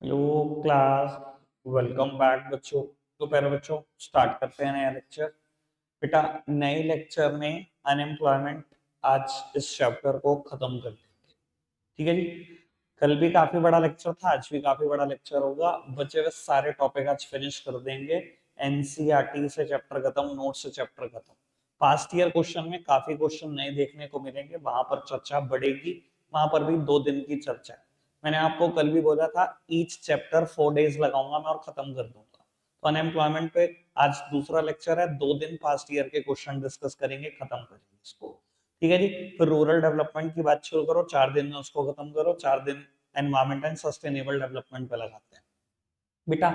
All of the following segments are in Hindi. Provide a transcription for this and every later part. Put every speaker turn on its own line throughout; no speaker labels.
Hello class. वेलकम बैक बच्चों। तो पहले बच्चों स्टार्ट करते हैं नया लेक्चर। बेटा नए लेक्चर में अनएम्प्लॉयमेंट आज इस चैप्टर को खत्म कर देंगे। ठीक है जी। कल भी काफी बड़ा लेक्चर था, आज भी काफी बड़ा लेक्चर होगा। बचे हुए सारे टॉपिक आज फिनिश कर देंगे। एनसीईआरटी से चैप्टर खत्म, नोट से चैप्टर खत्म। पास्ट ईयर क्वेश्चन में काफी क्वेश्चन नए देखने को मिलेंगे, वहां पर चर्चा बढ़ेगी। वहां पर भी 2 दिन की चर्चा है। मैंने आपको कल भी बोला था ईच चैप्टर 4 डेज लगाऊंगा मैं और खत्म कर दूंगा। तो अनएम्प्लॉयमेंट पे आज दूसरा लेक्चर है, 2 दिन पास्ट ईयर के क्वेश्चन डिस्कस करेंगे, खत्म करेंगे इसको। ठीक है जी। फिर रूरल डेवलपमेंट की बात शुरू करो, 4 दिन में उसको खत्म करो। 4 दिन एनवायरमेंट एंड सस्टेनेबल डेवलपमेंट पे लगाते हैं। बेटा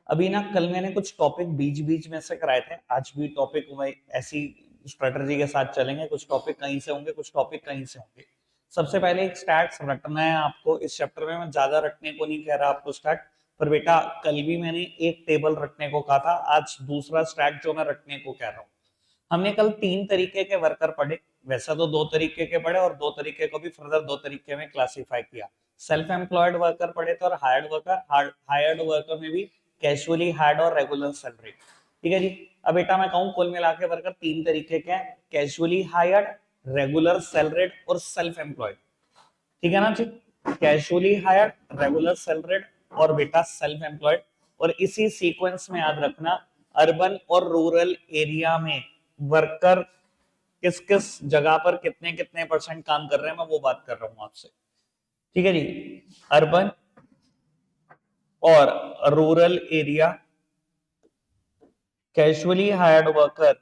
अभी ना कल मैंने कुछ टॉपिक बीच बीच में से कराए थे, आज भी टॉपिक वही ऐसी स्ट्रेटजी के साथ चलेंगे। कुछ टॉपिक कहीं से होंगे, कुछ टॉपिक कहीं से होंगे। सबसे पहले एक स्टैट्स रटना है आपको इस चैप्टर में। मैं ज्यादा रटने को नहीं कह रहा आपको स्टैट, पर बेटा कल भी मैंने एक टेबल रटने को कहा था, आज दूसरा स्टैट जो मैं रटने को कह रहा हूँ। हमने कल 3 तरीके के वर्कर पढ़े। वैसा तो 2 तरीके के पढ़े और 2 तरीके को भी फर्दर 2 तरीके में क्लासिफाई किया। सेल्फ एम्प्लॉयड वर्कर पढ़े थे और हायर्ड वर्कर। हायर्ड वर्कर में भी कैजुअली हायर्ड और रेगुलर सैलरी। ठीक है जी। अब बेटा मैं कहूँ कुल मिला के वर्कर 3 तरीके के हैं, कैजुअली हायर्ड, रेगुलर सैलरीड और सेल्फ एम्प्लॉयड। ठीक है ना जी। कैजुअली हायर्ड, रेगुलर सैलरीड और बेटा सेल्फ एम्प्लॉयड। और इसी सीक्वेंस में याद रखना अर्बन और रूरल एरिया में वर्कर किस किस जगह पर कितने कितने परसेंट काम कर रहे हैं, मैं वो बात कर रहा हूं आपसे। ठीक है जी। अर्बन और rural area casually hired worker,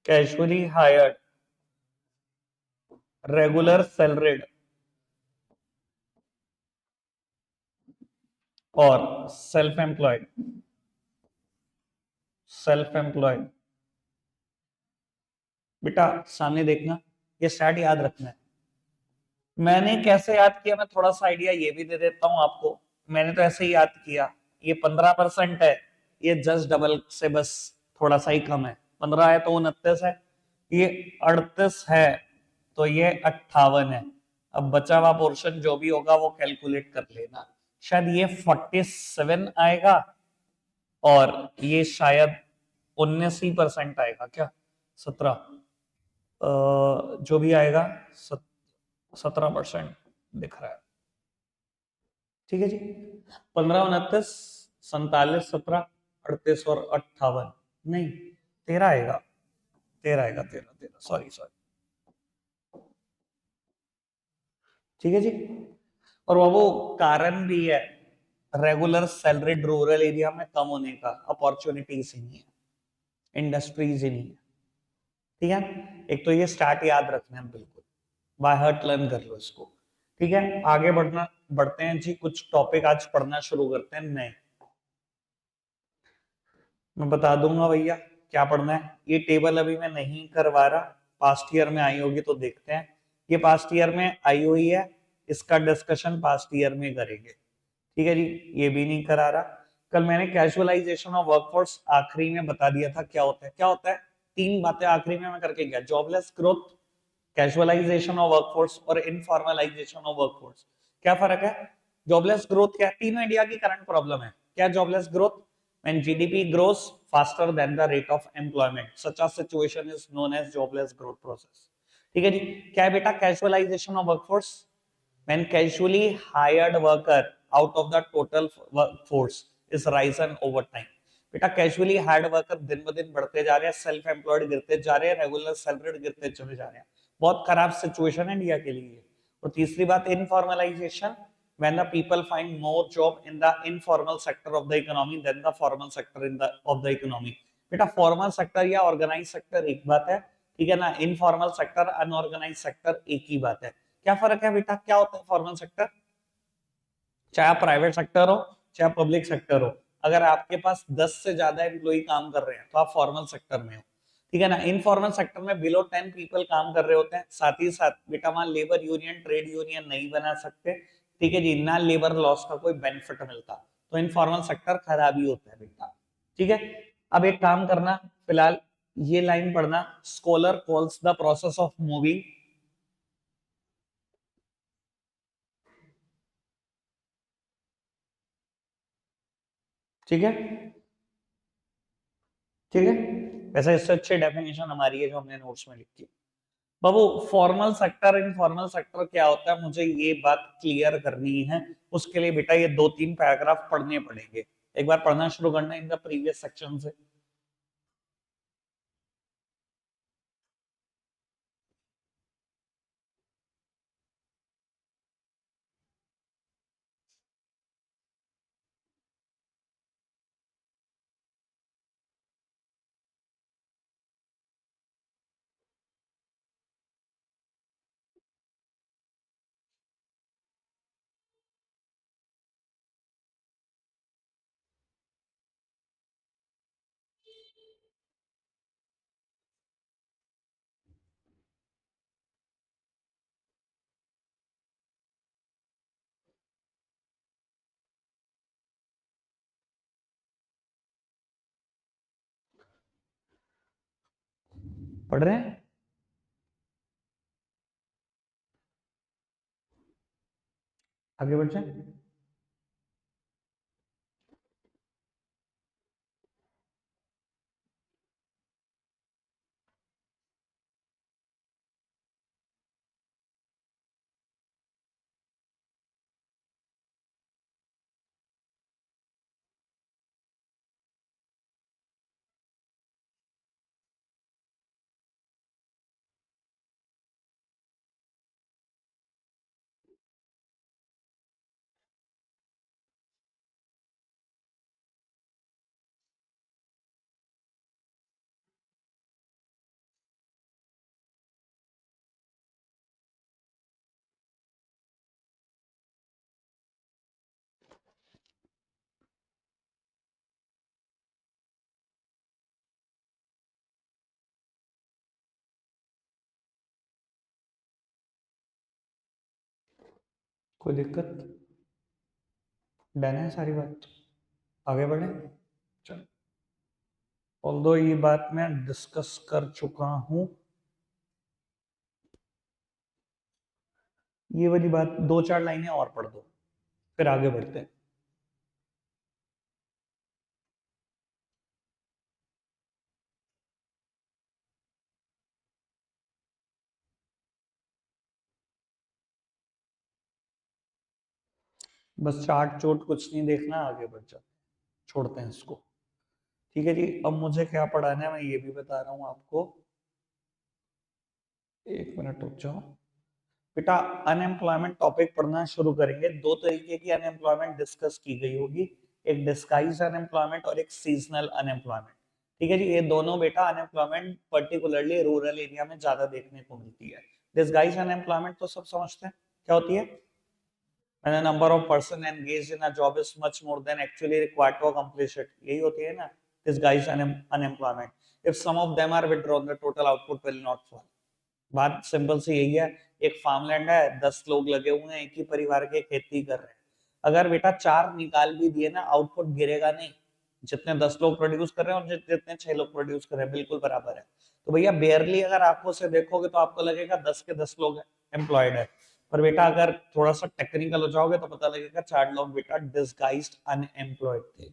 casually hired, regular salaried और सेल्फ एम्प्लॉयड। सेल्फ एम्प्लॉयड बेटा सामने देखना, ये स्टैट याद रखना है। मैंने कैसे याद किया, मैं थोड़ा सा आइडिया ये भी दे देता हूं आपको। मैंने तो ऐसे ही याद किया, ये 15% है, ये जस्ट डबल से बस थोड़ा सा ही कम है। 15 है तो 29 है, ये 38 है तो ये 58 है। अब बचा हुआ पोर्शन जो भी होगा वो कैलकुलेट कर लेना। शायद ये 47 आएगा और ये शायद 19% आएगा क्या, 17, जो भी आएगा 17% दिख रहा है। ठीक है जी। 15, 29, 47, 17, 38 और 58, नहीं 13 आएगा। 13 आएगा, 13, सॉरी सॉरी। ठीक है जी। और वो कारण भी है रेगुलर सैलरीड रूरल एरिया में कम होने का, अपॉर्चुनिटीज ही नहीं है, इंडस्ट्रीज ही नहीं है। ठीक है। एक तो ये स्टार्ट याद रखना है बिल्कुल, बाय हार्ट लर्न कर लो इसको। ठीक है, आगे बढ़ते हैं जी। कुछ टॉपिक आज पढ़ना शुरू करते हैं नए। मैं बता दूंगा भैया क्या पढ़ना है। ये टेबल अभी मैं नहीं करवा रहा, पास्ट ईयर में आई होगी तो देखते हैं। ये पास्ट ईयर में आई हुई है, इसका डिस्कशन पास्ट ईयर में करेंगे। ठीक है जी। ये भी नहीं करा रहा। कल मैंने कैजुअलाइजेशन ऑफ वर्कफोर्स आखिरी में बता दिया था क्या होता है। क्या होता है, 3 बातें आखिरी में मैं करके गया। Jobless growth, casualisation of workforce और इनफॉर्मलाइजेशन ऑफ वर्कफोर्स। क्या फर्क है? जॉबलेस ग्रोथ क्या है? तीनों इंडिया की करंट प्रॉब्लम है। क्या jobless growth? when GDP grows faster than the rate of employment, such a situation is known as jobless growth process. ठीक है जी। क्या है बेटा casualisation of workforce? when casually hired worker out of the total workforce is risen over time. बेटा कैजुअली हायर्ड वर्कर दिन ब दिन बढ़ते जा रहे हैं, सेल्फ एम्प्लॉयड गिरते जा रहे हैं, रेगुलर सैलरीड गिरते चले जा रहे हैं। बहुत खराब सिचुएशन है इंडिया के लिए। और तीसरी बात informalisation, when the people find more job in the informal sector of the economy than the formal sector in the of the economy. बेटा फॉर्मल सेक्टर या ऑर्गेनाइज सेक्टर एक बात है, ठीक है ना। इनफॉर्मल सेक्टर, अनऑर्गेनाइज सेक्टर एक ही बात है। क्या फर्क है बेटा? क्या होता है फॉर्मल सेक्टर? चाहे आप प्राइवेट सेक्टर हो चाहे पब्लिक सेक्टर हो, अगर आपके पास 10 से ज्यादा एम्प्लॉय काम कर रहे हैं तो आप फॉर्मल सेक्टर में हो। ठीक है ना। इनफॉर्मल सेक्टर में बिलो 10 पीपल काम कर रहे होते हैं। साथ ही साथ बेटा वहां लेबर यूनियन, ट्रेड यूनियन नहीं बना सकते। ठीक है जी, ना लेबर लॉस का कोई बेनिफिट मिलता। तो इनफॉर्मल सेक्टर खराब ही होता है बेटा। ठीक है। अब एक काम करना, फिलहाल ये लाइन पढ़ना। Scholar calls the process of moving ठीक है, ठीक है। वैसे इससे अच्छी डेफिनेशन हमारी है जो हमने नोट्स में लिखी है। बाबू, फॉर्मल सेक्टर इनफॉर्मल सेक्टर क्या होता है, मुझे ये बात क्लियर करनी है। उसके लिए बेटा ये 2-3 पैराग्राफ पढ़ने पड़ेंगे। एक बार पढ़ना शुरू करना इनका प्रीवियस सेक्शन से। पढ़ रहे हैं? आगे बढ़ जाए। कोई दिक्कत? डन है सारी बात? आगे बढ़े? चलो। ऑल्दो ये बात मैं डिस्कस कर चुका हूं, ये वाली बात 2-4 लाइनें और पढ़ दो, फिर आगे बढ़ते हैं। बस चार्ट चोट कुछ नहीं देखना, आगे बढ़ जाते, छोड़ते हैं इसको। ठीक है जी, अब मुझे क्या पढ़ाना है मैं ये भी बता रहा हूं आपको। 1 मिनट रुक जाओ बेटा। अनएम्प्लॉयमेंट टॉपिक पढ़ना शुरू करेंगे। दो तरीके की अनएम्प्लॉयमेंट डिस्कस की गई होगी, एक डिस्गाइज अनएम्प्लॉयमेंट और एक सीजनल अनएम्प्लॉयमेंट। ठीक है जी, ये दोनों बेटा अनएम्प्लॉयमेंट पर्टिकुलरली रूरल एरिया में ज्यादा देखने को मिलती है। डिस्गाइज अनएम्प्लॉयमेंट तो सब समझते हैं क्या होती है। when the number of person engaged in a job is much more than actually required to accomplish it, यही होती है ना disguised unemployment. If some of them are withdrawn, the total output will not fall. बात सिंपल सी यही है। एक फार्मलैंड है, 10 लोग लगे हुए हैं, एक ही परिवार के खेती कर रहे हैं। अगर बेटा 4 निकाल भी दिए ना, आउटपुट गिरेगा नहीं। जितने 10 लोग प्रोड्यूस कर रहे हैं और जितने 6 लोग प्रोड्यूस कर रहे हैं बिल्कुल बराबर है। तो भैया बेयरली अगर आंखों से देखोगे तो आपको लगेगा 10 के 10 लोग एम्प्लॉयड है। पर बेटा अगर थोड़ा सा टेक्निकल हो जाओगे तो पता लगेगा 4 लोग बेटा डिसगाइज्ड अनएम्प्लॉयड थे।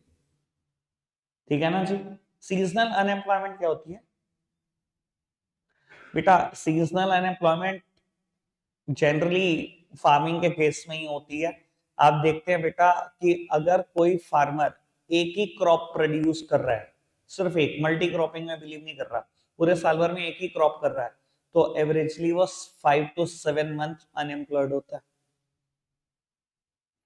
ठीक है ना जी। सीजनल अनएम्प्लॉयमेंट क्या होती है बेटा? सीजनल अनएम्प्लॉयमेंट जनरली फार्मिंग के केस में ही होती है। आप देखते हैं बेटा कि अगर कोई फार्मर एक ही क्रॉप प्रोड्यूस कर रहा है, सिर्फ एक, मल्टी क्रॉपिंग में बिलीव नहीं कर रहा, पूरे साल भर में एक ही क्रॉप कर रहा है, तो एवरेजली वो 5 to 7 मंथ अनएम्प्लॉयड होता है।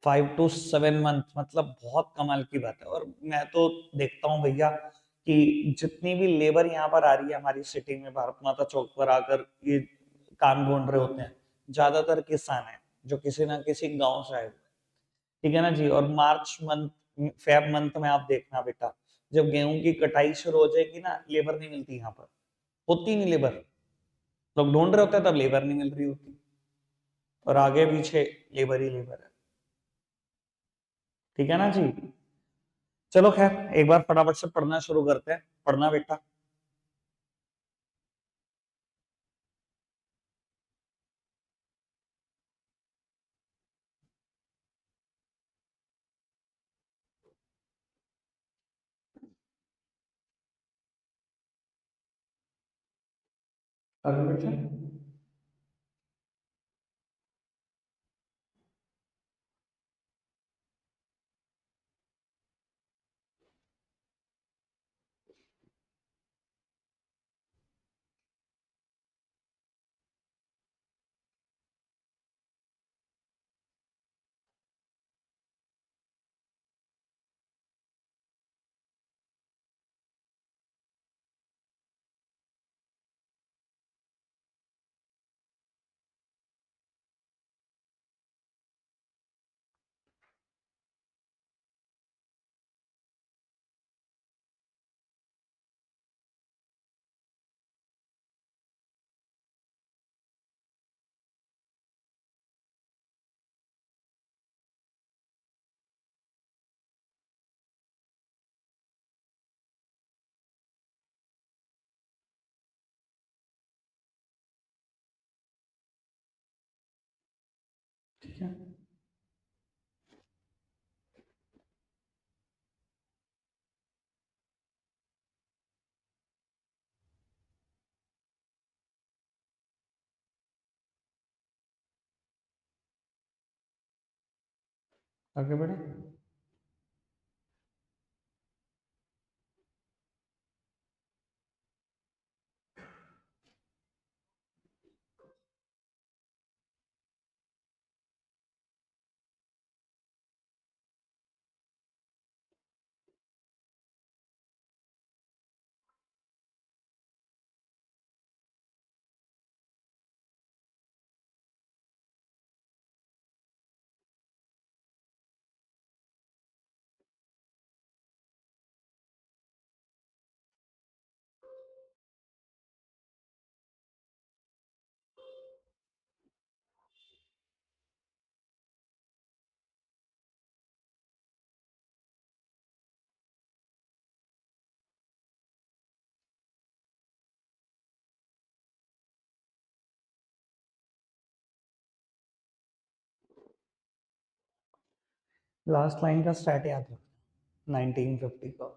5 to 7 मंथ मतलब बहुत कमाल की बात है। और मैं तो देखता हूँ भैया कि जितनी भी लेबर यहाँ पर आ रही है हमारी सिटी में, भारत माता चौक पर आकर ये काम ढूंढ रहे होते हैं, ज्यादातर किसान है जो किसी ना किसी गांव से आए हुए हैं। ठीक है ना जी। और मार्च मंथ, फेब मंथ में आप देखना बेटा, जब गेहूं की कटाई शुरू हो जाएगी ना, लेबर नहीं मिलती यहाँ पर, होती नहीं लेबर। लोग ढूंढ रहे होते हैं तब लेबर नहीं मिल रही होती, और आगे पीछे लेबर ही लेबर है। ठीक है ना जी। चलो खैर, एक बार फटाफट से पढ़ना शुरू करते हैं। पढ़ना बेटा। आगे बढ़ते हैं। ठीक है, आगे बढ़े। लास्ट लाइन का स्टार्ट याद रखना, 1950 का।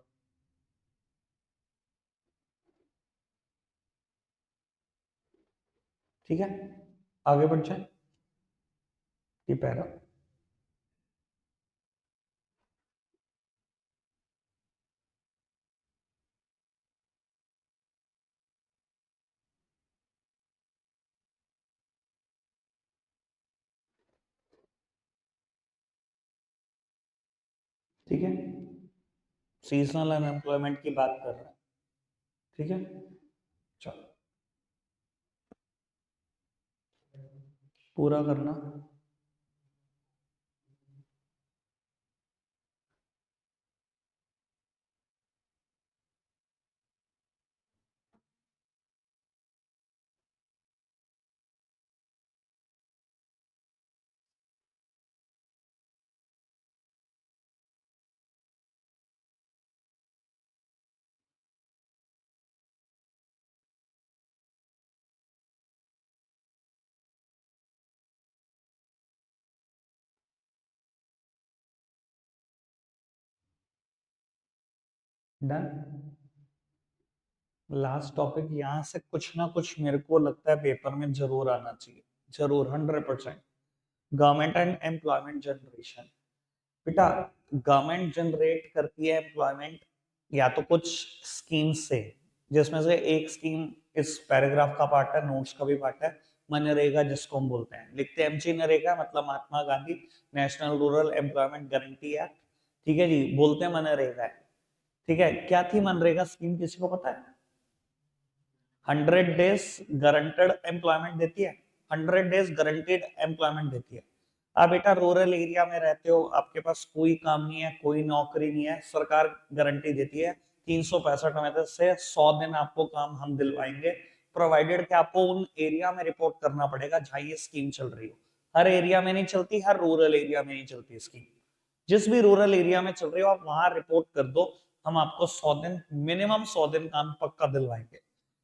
ठीक है, आगे बढ़ जाए। ये पैरा। ठीक है, सीजनल अनएम्प्लॉयमेंट की बात कर रहे हैं। ठीक है, चलो पूरा करना। डन। लास्ट टॉपिक, यहाँ से कुछ ना कुछ मेरे को लगता है पेपर में जरूर आना चाहिए, जरूर 100%। Government and employment generation. बेटा, गवर्नमेंट जनरेट करती है एम्प्लॉयमेंट या तो कुछ स्कीम से, जिसमें से एक स्कीम इस पैराग्राफ का पार्ट है, नोट्स का भी पार्ट है, मनरेगा जिसको हम बोलते हैं, लिखते हैं एमजी नरेगा, मतलब Mahatma Gandhi national rural employment guarantee act. ठीक है जी, बोलते हैं मनरेगा है। ठीक है, क्या थी मनरेगा स्कीम, किसी को पता है? 100 डेज गारंटेड एम्प्लॉयमेंट देती है, 100 डेज गारंटेड एम्प्लॉयमेंट देती है। आप बेटा रूरल एरिया में रहते हो, आपके पास कोई काम नहीं है, कोई नौकरी नहीं है, सरकार गारंटी देती है 365 में से 100 दिन आपको काम हम दिलवाएंगे, प्रोवाइडेड कि आपको उन एरिया में रिपोर्ट करना पड़ेगा जहां ये स्कीम चल रही हो। हर एरिया में नहीं चलती, हर रूरल एरिया में नहीं चलती स्कीम। जिस भी रूरल एरिया में चल रही हो आप वहां रिपोर्ट कर दो, हम आपको 100 दिन, मिनिमम 100 दिन काम पक्का दिलवाएंगे।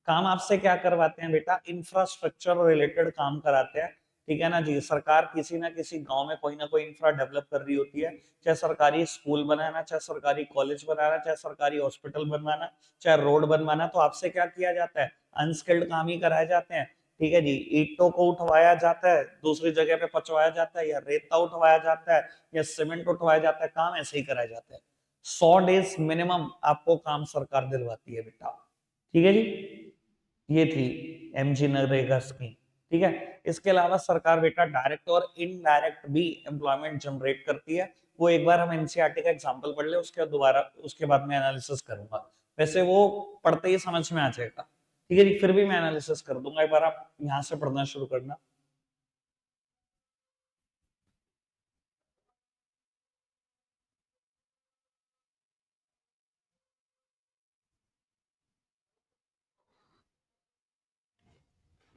काम आपसे क्या करवाते हैं बेटा? इंफ्रास्ट्रक्चर रिलेटेड काम कराते हैं। ठीक है ना जी, सरकार किसी ना किसी गांव में कोई ना कोई इंफ्रा डेवलप कर रही होती है, चाहे सरकारी स्कूल बनाना, चाहे सरकारी कॉलेज बनाना, चाहे सरकारी हॉस्पिटल बनवाना, चाहे रोड बनवाना, तो आपसे क्या किया जाता है? अनस्किल्ड काम ही कराए जाते हैं। ठीक है जी, ईंटों को उठवाया जाता है, दूसरी जगह पे पचवाया जाता है, या रेता उठवाया जाता है, या सीमेंट उठवाया जाता है, काम ऐसे ही कराया जाता है। 100 डेज मिनिमम आपको काम सरकार दिलवाती है बेटा। ठीक है जी, ये थी एमजी नरेगा स्कीम। ठीक है, इसके अलावा सरकार बेटा डायरेक्ट और इनडायरेक्ट भी एम्प्लॉयमेंट जनरेट करती है। वो एक बार हम एनसीईआरटी का एग्जांपल पढ़ ले, उसके दोबारा उसके बाद में एनालिसिस करूंगा। वैसे वो पढ़ते ही समझ में आ जाएगा। ठीक है जी, फिर भी मैं एनालिसिस कर दूंगा, एक बार आप यहाँ से पढ़ना शुरू करना।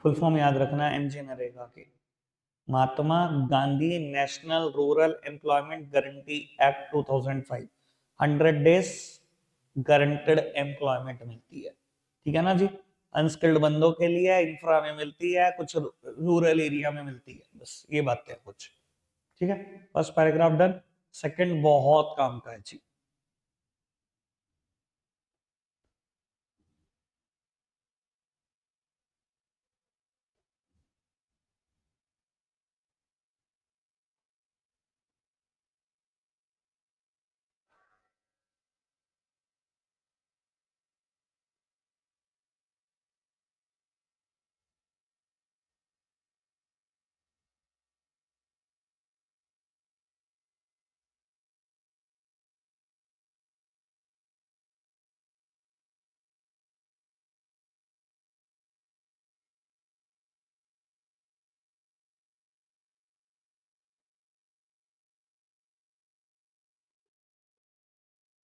फुल फॉर्म याद रखना एमजी नरेगा की, Mahatma Gandhi national rural employment guarantee act 2005। 100 days guaranteed employment मिलती है। ठीक है ना जी, अनस्किल्ड बंदों के लिए इंफ्रा में मिलती है, कुछ रूरल एरिया में मिलती है, बस ये बात है कुछ। ठीक है, फर्स्ट पैराग्राफ डन। सेकंड बहुत काम का है जी।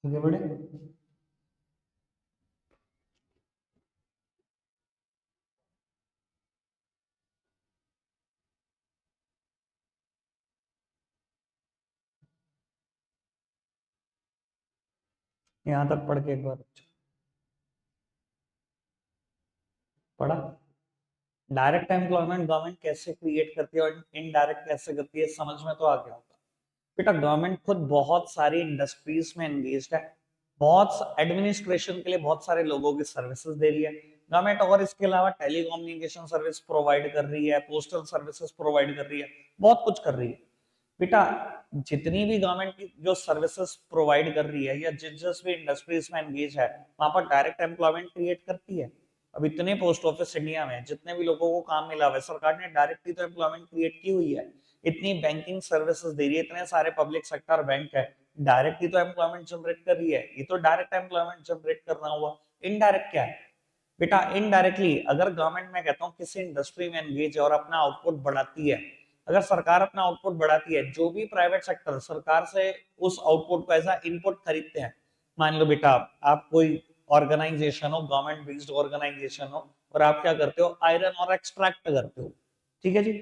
आगे बढ़े, यहां तक पढ़ के एक बार पढ़ा। डायरेक्ट एम्प्लॉयमेंट गवर्नमेंट कैसे क्रिएट करती है और इनडायरेक्ट कैसे करती है, समझ में तो आ गया होगा। बेटा गवर्नमेंट खुद बहुत सारी इंडस्ट्रीज में एंगेज है, बहुत एडमिनिस्ट्रेशन के लिए बहुत सारे लोगों की सर्विसेज दे रही है गवर्नमेंट, और इसके अलावा टेलीकम्युनिकेशन सर्विस प्रोवाइड कर रही है, पोस्टल सर्विसेज प्रोवाइड कर रही है, बहुत कुछ कर रही है। बेटा जितनी भी गवर्नमेंट की जो सर्विसेज प्रोवाइड कर रही है या जिस जिस भी इंडस्ट्रीज में एंगेज है, वहां पर डायरेक्ट एम्प्लॉयमेंट क्रिएट करती है। अब इतने पोस्ट ऑफिस इंडिया में जितने भी लोगों को काम मिला हुआ है, सरकार ने डायरेक्टली तो एम्प्लॉयमेंट क्रिएट की हुई है। इतनी बैंकिंग सर्विसेज दे रही है, इतने सारे पब्लिक सेक्टर बैंक है, डायरेक्टली तो एम्प्लॉयमेंट जनरेट कर रही है, ये तो डायरेक्ट एम्प्लॉयमेंट जनरेट करना हुआ। इनडायरेक्ट क्या है बेटा, इनडायरेक्टली अगर गवर्नमेंट, मैं कहता हूँ किसी इंडस्ट्री में एंगेज है और अपना आउटपुट बढ़ाती है, अगर सरकार अपना आउटपुट बढ़ाती है, जो भी प्राइवेट सेक्टर सरकार से उस आउटपुट को ऐसा इनपुट खरीदते हैं। मान लो बेटा आप कोई ऑर्गेनाइजेशन हो, गवर्नमेंट बेस्ड ऑर्गेनाइजेशन हो, और आप क्या करते हो, आयरन और एक्सट्रैक्ट करते हो। ठीक है जी,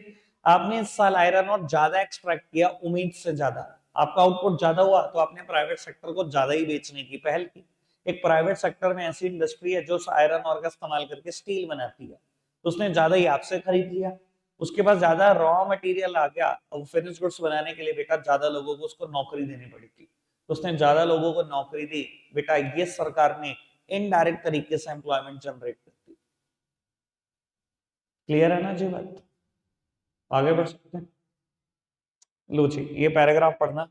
आपने इस साल आयरन और ज्यादा एक्सट्रैक्ट किया, उम्मीद से ज्यादा, आपका आउटपुट ज्यादा हुआ, तो आपने प्राइवेट सेक्टर को ज्यादा ही बेचने की पहल की। एक प्राइवेट सेक्टर में ऐसी इंडस्ट्री है जो आयरन और का इस्तेमाल करके स्टील बनाती है, तो उसने ज्यादा ही आपसे खरीद लिया, उसके पास ज्यादा रॉ मटेरियल आ गया, और फिनिश गुड्स बनाने के लिए बेटा ज्यादा लोगों को उसको नौकरी देनी पड़ी थी, तो उसने ज्यादा लोगों को नौकरी दी। बेटा ये सरकार ने इनडायरेक्ट तरीके से एम्प्लॉयमेंट जनरेट करती। क्लियर है ना जी बात, आगे बढ़ सकते हैं। लो जी, ये पैराग्राफ पढ़ना।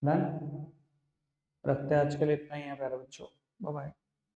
डन, रखते हैं आज के लिए इतना ही है प्यारे बच्चों, बाय बाय।